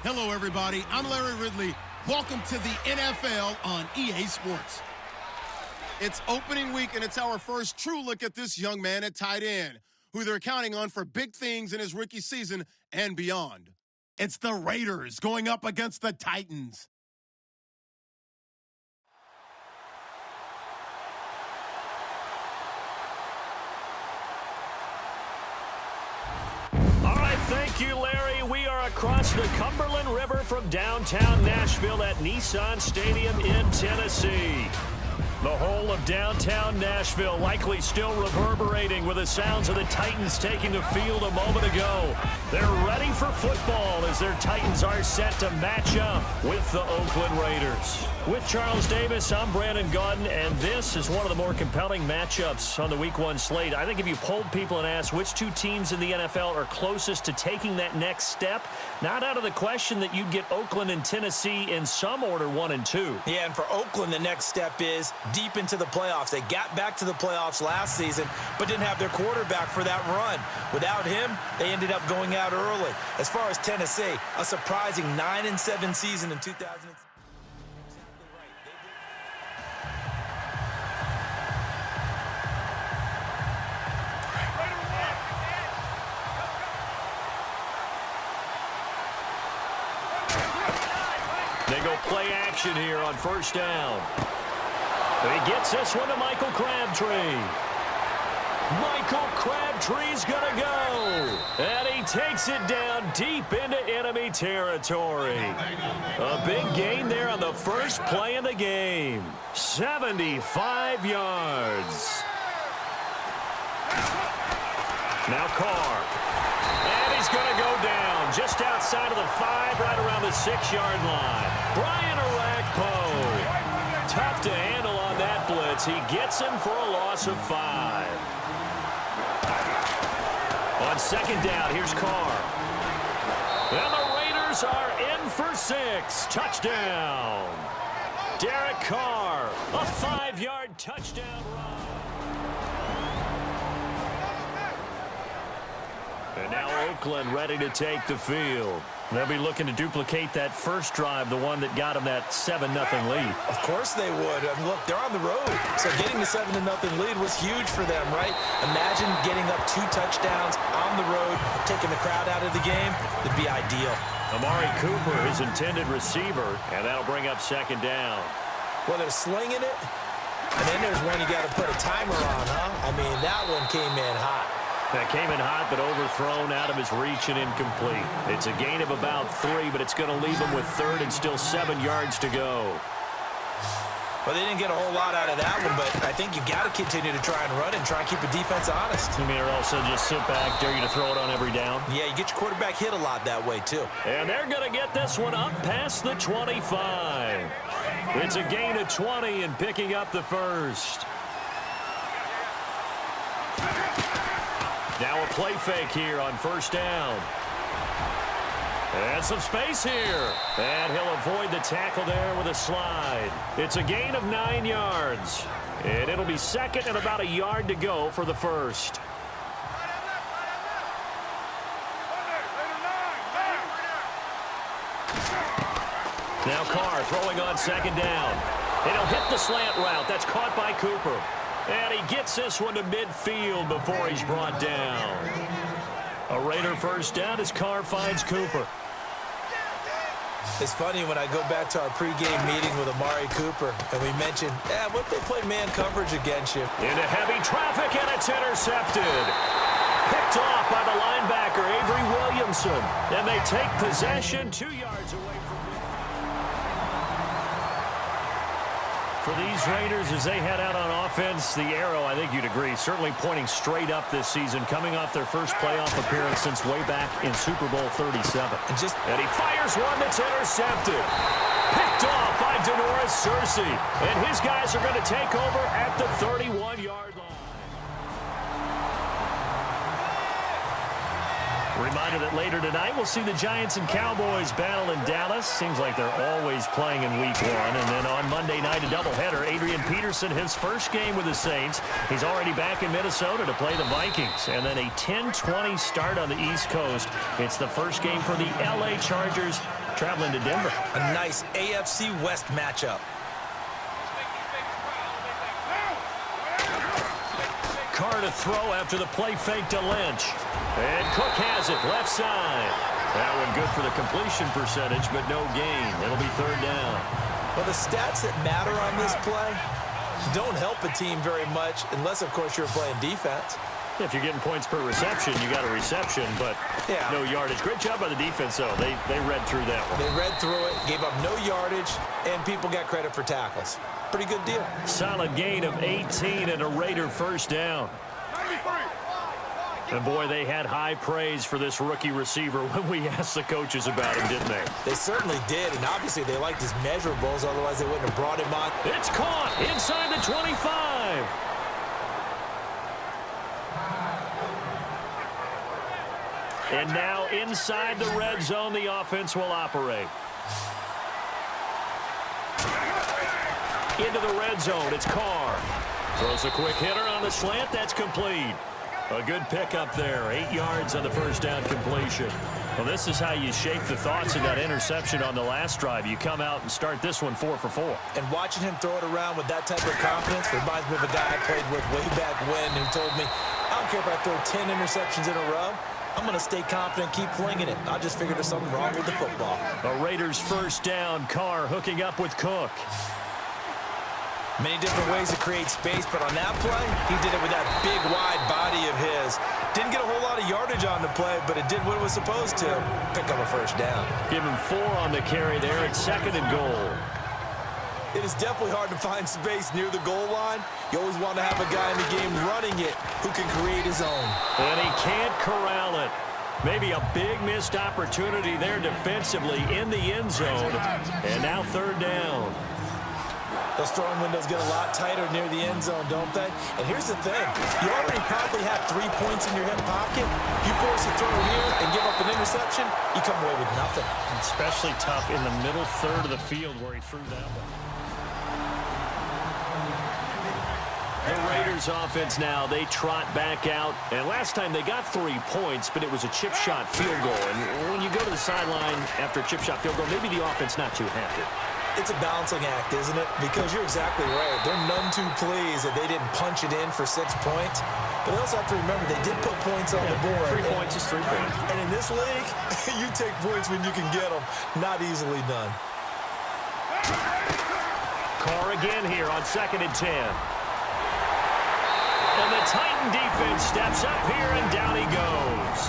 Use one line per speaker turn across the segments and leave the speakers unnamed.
Hello, everybody. I'm Larry Ridley. Welcome to the NFL on EA Sports. It's opening week, and it's our first true look at this young man at tight end, who they're counting on for big things in his rookie season and beyond. It's the Raiders going up against the Titans.
Thank you, Larry. We are across the Cumberland River from downtown Nashville at Nissan Stadium in Tennessee. The whole of downtown Nashville likely still reverberating with the sounds of the Titans taking the field a moment ago. They're ready for football as their Titans are set to match up with the Oakland Raiders. With Charles Davis, I'm Brandon Gaudin, and this is one of the more compelling matchups on the Week 1 slate. I think if you polled people and asked which two teams in the NFL are closest to taking that next step, not out of the question that you'd get Oakland and Tennessee in some order 1 and 2.
Yeah, and for Oakland, the next step is deep into the playoffs. They got back to the playoffs last season, but didn't have their quarterback for that run. Without him, they ended up going out early. As far as Tennessee, a surprising 9-7 season in 2006.
They go play action here on first down. He gets this one to Michael Crabtree. Michael Crabtree's going to go. And he takes it down deep into enemy territory. A big gain there on the first play of the game. 75 yards. Now Carr. And he's going to go down just outside of the 5, right around the 6-yard line. Brian Orakpo. Tough to handle on that blitz. He gets him for a loss of 5. On second down, here's Carr. And the Raiders are in for 6. Touchdown. Derek Carr, a 5-yard touchdown run. And now Oakland ready to take the field. They'll be looking to duplicate that first drive, the one that got them that 7-0 lead.
Of course they would. I mean, look, they're on the road. So getting the 7-0 lead was huge for them, right? Imagine getting up 2 touchdowns on the road, taking the crowd out of the game. It'd be ideal.
Amari Cooper, his intended receiver, and that'll bring up second down.
Well, they're slinging it, and then there's one you got to put a timer on, huh? I mean, that one came in hot.
That came in hot, but overthrown, out of his reach and incomplete. It's a gain of about 3, but it's going to leave him with 3rd and still 7 yards to go.
Well, they didn't get a whole lot out of that one, but I think you got to continue to try and run and try and keep the defense honest.
You mean also just sit back, dare you to throw it on every down?
Yeah, you get your quarterback hit a lot that way, too.
And they're going to get this one up past the 25. It's a gain of 20 and picking up the first. Now a play fake here on first down. And some space here. And he'll avoid the tackle there with a slide. It's a gain of 9 yards. And it'll be second and about a yard to go for the first. Now Carr throwing on second down. And he'll hit the slant route. That's caught by Cooper. And he gets this one to midfield before he's brought down. A Raider first down as Carr finds Cooper.
It's funny when I go back to our pregame meeting with Amari Cooper, and we mentioned, what if they play man coverage against you?
Into heavy traffic, and it's intercepted. Picked off by the linebacker, Avery Williamson. And they take possession 2 yards away from For these Raiders, as they head out on offense, the arrow, I think you'd agree, certainly pointing straight up this season, coming off their first playoff appearance since way back in Super Bowl 37. And he fires one that's intercepted. Picked off by Denoris Searcy. And his guys are going to take over at the 31-yard line. Reminder that later tonight we'll see the Giants and Cowboys battle in Dallas. Seems like they're always playing in Week 1. And then on Monday night, a doubleheader. Adrian Peterson, his first game with the Saints. He's already back in Minnesota to play the Vikings. And then a 10-20 start on the East Coast. It's the first game for the LA Chargers traveling to Denver.
A nice AFC West matchup.
Carr to throw after the play fake to Lynch. And Cook has it, left side. That one good for the completion percentage, but no gain. It'll be third down.
Well, the stats that matter on this play don't help a team very much unless, of course, you're playing defense.
If you're getting points per reception, you got a reception, but no yardage. Great job by the defense, though. They read through that one.
They read through it, gave up no yardage, and people got credit for tackles. Pretty good deal.
Solid gain of 18 and a Raider first down. And, boy, they had high praise for this rookie receiver when we asked the coaches about him, didn't they?
They certainly did, and obviously they liked his measurables. Otherwise, they wouldn't have brought him on.
It's caught inside the 25. And now inside the red zone, the offense will operate. Into the red zone, it's Carr. Throws a quick hitter on the slant, that's complete. A good pickup there, 8 yards on the first down completion. Well, this is how you shape the thoughts of that interception on the last drive. You come out and start this one 4 for 4.
And watching him throw it around with that type of confidence reminds me of a guy I played with way back when who told me, I don't care if I throw 10 interceptions in a row. I'm going to stay confident, keep flinging it. I just figured there's something wrong with the football.
The Raiders first down, Carr hooking up with Cook.
Many different ways to create space, but on that play, he did it with that big, wide body of his. Didn't get a whole lot of yardage on the play, but it did what it was supposed to. Pick up a first down.
Give him 4 on the carry there at 2nd and goal.
It is definitely hard to find space near the goal line. You always want to have a guy in the game running it who can create his own.
And he can't corral it. Maybe a big missed opportunity there defensively in the end zone. And now third down.
Those throwing windows get a lot tighter near the end zone, don't they? And here's the thing. You already probably have 3 points in your hip pocket. You force a throw here and give up an interception, you come away with nothing.
Especially tough in the middle third of the field where he threw that one. The Raiders offense now, they trot back out. And last time they got 3 points, but it was a chip shot field goal. And when you go to the sideline after a chip shot field goal, maybe the offense not too happy.
It's a balancing act, isn't it? Because you're exactly right. They're none too pleased that they didn't punch it in for 6 points. But they also have to remember they did put points on the board.
3 points is 3 points.
And in this league, you take points when you can get them. Not easily done.
Carr again here on 2nd and 10. And the Titan defense steps up here, and down he goes.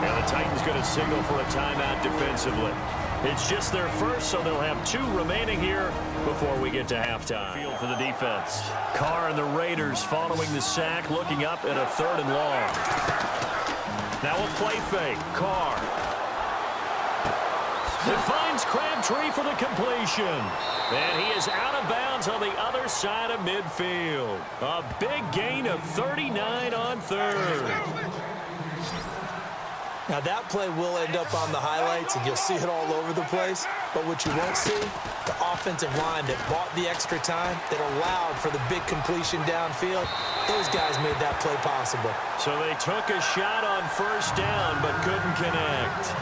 And the Titans going to signal for a timeout defensively. It's just their first, so they'll have 2 remaining here before we get to halftime. Field for the defense. Carr and the Raiders following the sack, looking up at a 3rd and long. Now a play fake. Carr. It finds Crabtree for the completion. And he is out of bounds on the other side of midfield. A big gain of 39 on 3rd.
Now, that play will end up on the highlights, and you'll see it all over the place. But what you won't see, the offensive line that bought the extra time, that allowed for the big completion downfield, those guys made that play possible.
So they took a shot on first down, but couldn't connect.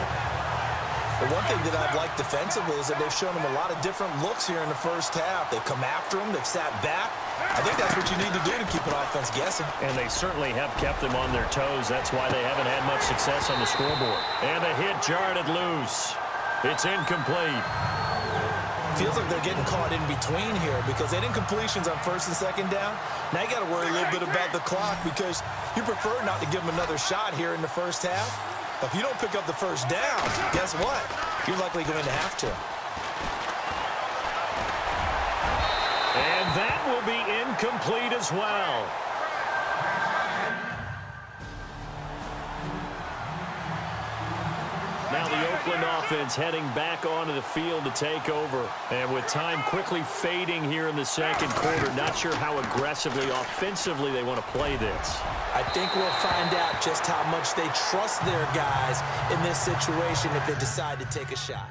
The one thing that I've liked defensively is that they've shown them a lot of different looks here in the first half. They've come after them. They've sat back. I think that's what you need to do to keep an offense guessing.
And they certainly have kept them on their toes. That's why they haven't had much success on the scoreboard. And the hit jarred it loose. It's incomplete.
Feels like they're getting caught in between here because they didn't completions on 1st and 2nd down. Now you got to worry a little bit about the clock because you prefer not to give them another shot here in the first half. If you don't pick up the first down, guess what? You're likely going to have to.
And that will be incomplete as well. Now the Oakland offense heading back onto the field to take over. And with time quickly fading here in the 2nd quarter, not sure how aggressively, offensively they want to play this.
I think we'll find out just how much they trust their guys in this situation if they decide to take a shot.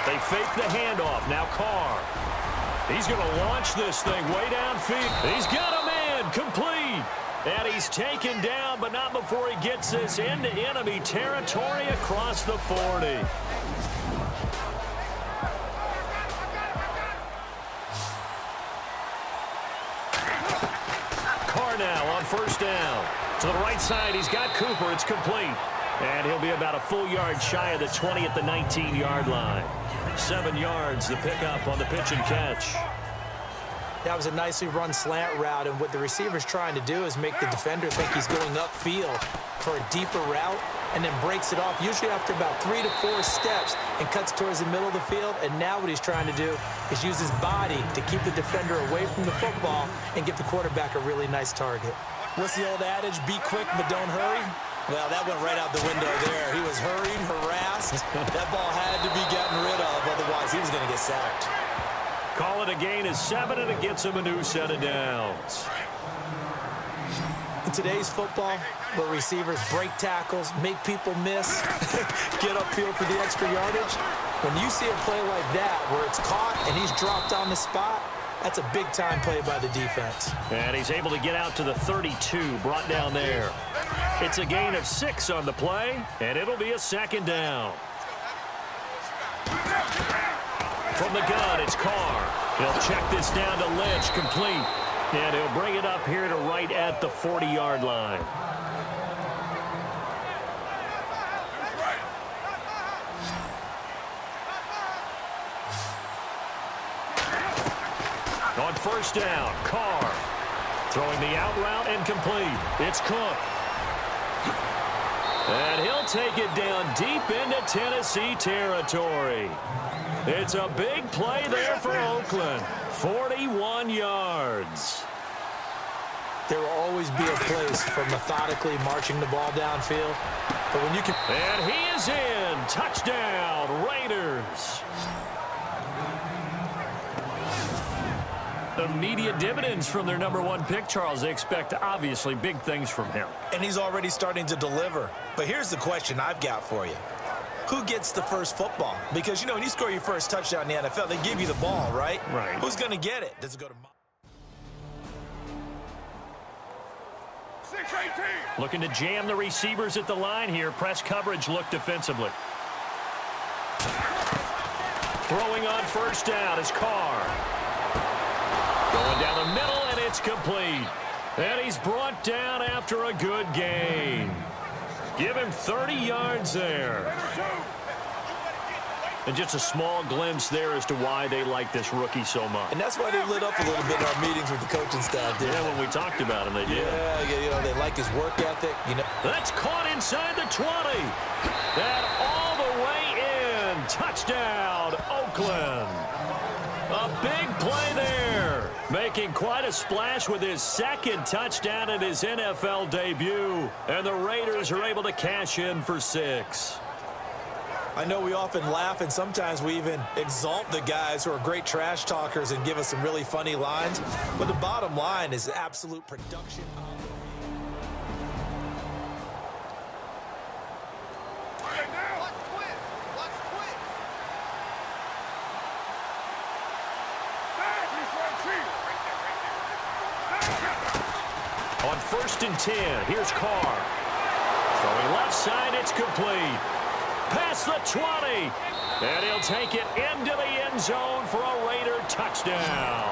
They fake the handoff. Now Carr. He's going to launch this thing way downfield. He's got a man complete. And he's taken down, but not before he gets this into enemy territory across the 40. Carr now on first down. To the right side, he's got Cooper. It's complete. And he'll be about a full yard shy of the 20 at the 19-yard line. 7 yards, the pickup on the pitch and catch.
That was a nicely run slant route, and what the receiver's trying to do is make the defender think he's going upfield for a deeper route and then breaks it off, usually after about 3 to 4 steps, and cuts towards the middle of the field. And now what he's trying to do is use his body to keep the defender away from the football and give the quarterback a really nice target. What's the old adage? Be quick, but don't hurry. Well, that went right out the window there. He was hurried, harassed. That ball had to be gotten rid of, otherwise he was going to get sacked.
Call it a gain of 7, and it gets him a new set of downs.
In today's football, where receivers break tackles, make people miss, get upfield for the extra yardage, when you see a play like that where it's caught and he's dropped on the spot, that's a big-time play by the defense.
And he's able to get out to the 32, brought down there. It's a gain of 6 on the play, and it'll be a second down. From the gun, it's Carr. He'll check this down to Lynch, complete. And he'll bring it up here to right at the 40-yard line. On first down, Carr. Throwing the out route and complete. It's Cook. And he'll take it down deep into Tennessee territory. It's a big play there for Oakland. 41 yards.
There will always be a place for methodically marching the ball downfield. But when you can...
And he is in. Touchdown, Raiders. Immediate dividends from their number 1 pick, Charles. They expect, obviously, big things from him.
And he's already starting to deliver. But here's the question I've got for you. Who gets the first football? Because, you know, when you score your first touchdown in the NFL, they give you the ball, right?
Right.
Who's going to get it? Does it go to...
6-18. Looking to jam the receivers at the line here. Press coverage look defensively. Throwing on first down is Carr. Going down the middle, and it's complete. And he's brought down after a good gain. Give him 30 yards there. And just a small glimpse there as to why they like this rookie so much.
And that's why they lit up a little bit in our meetings with the coaching staff.
Yeah, when we talked about him, they did.
Yeah, you know, they like his work ethic. You know,
that's caught inside the 20. And all the way in. Touchdown, Oakland. A big play there. Making quite a splash with his second touchdown in his NFL debut. And the Raiders are able to cash in for 6.
I know we often laugh, and sometimes we even exalt the guys who are great trash talkers and give us some really funny lines. But the bottom line is absolute production.
On first and 10, here's Carr. Throwing left side, it's complete. Past the 20. And he'll take it into the end zone for a Raider touchdown.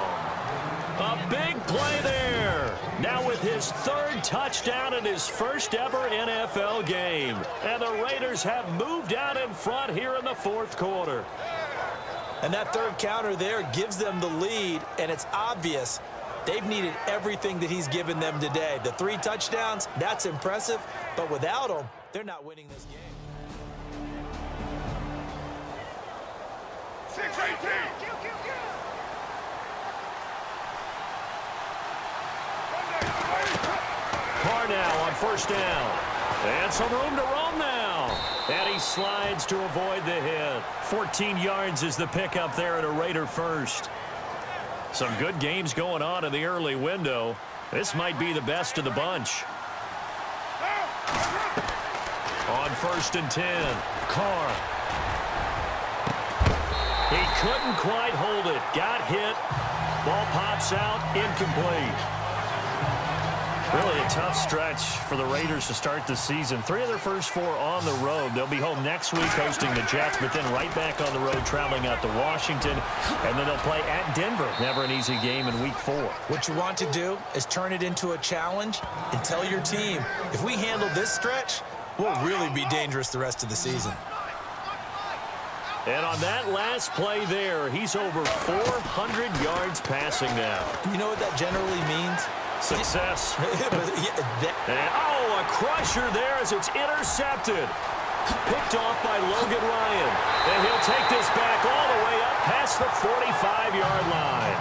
A big play there. Now with his 3rd touchdown in his first ever NFL game. And the Raiders have moved out in front here in the 4th quarter.
And that 3rd counter there gives them the lead, and it's obvious they've needed everything that he's given them today. The 3 touchdowns, that's impressive, but without him, they're not winning this game.
6-18. Carr now on first down. And some room to roam now. And he slides to avoid the hit. 14 yards is the pickup there at a Raider first. Some good games going on in the early window. This might be the best of the bunch. On first and 10, Carr. He couldn't quite hold it. Got hit. Ball pops out. Incomplete. Really a tough stretch for the Raiders to start the season. 3 of their first 4 on the road. They'll be home next week hosting the Jets, but then right back on the road traveling out to Washington. And then they'll play at Denver. Never an easy game in week 4.
What you want to do is turn it into a challenge and tell your team, if we handle this stretch, we'll really be dangerous the rest of the season.
And on that last play there, he's over 400 yards passing now.
You know what that generally means?
Success.
And,
a crusher there as it's intercepted. Picked off by Logan Ryan. And he'll take this back all the way up past the 45-yard line.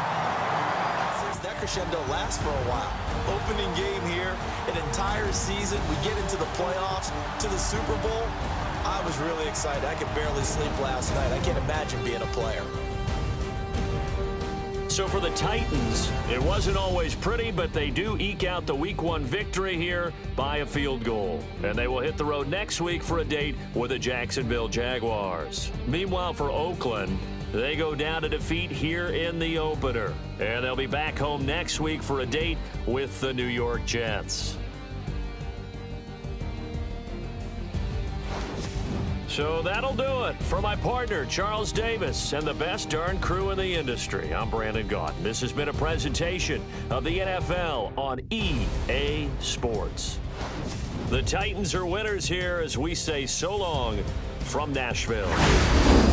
That crescendo lasts for a while. Opening game here, an entire season. We get into the playoffs, to the Super Bowl. I was really excited. I could barely sleep last night. I can't imagine being a player.
So for the Titans, it wasn't always pretty, but they do eke out the Week 1 victory here by a field goal. And they will hit the road next week for a date with the Jacksonville Jaguars. Meanwhile, for Oakland, they go down to defeat here in the opener. And they'll be back home next week for a date with the New York Jets. So that'll do it. For my partner, Charles Davis, and the best darn crew in the industry, I'm Brandon Gaudin. This has been a presentation of the NFL on EA Sports. The Titans are winners here as we say so long from Nashville.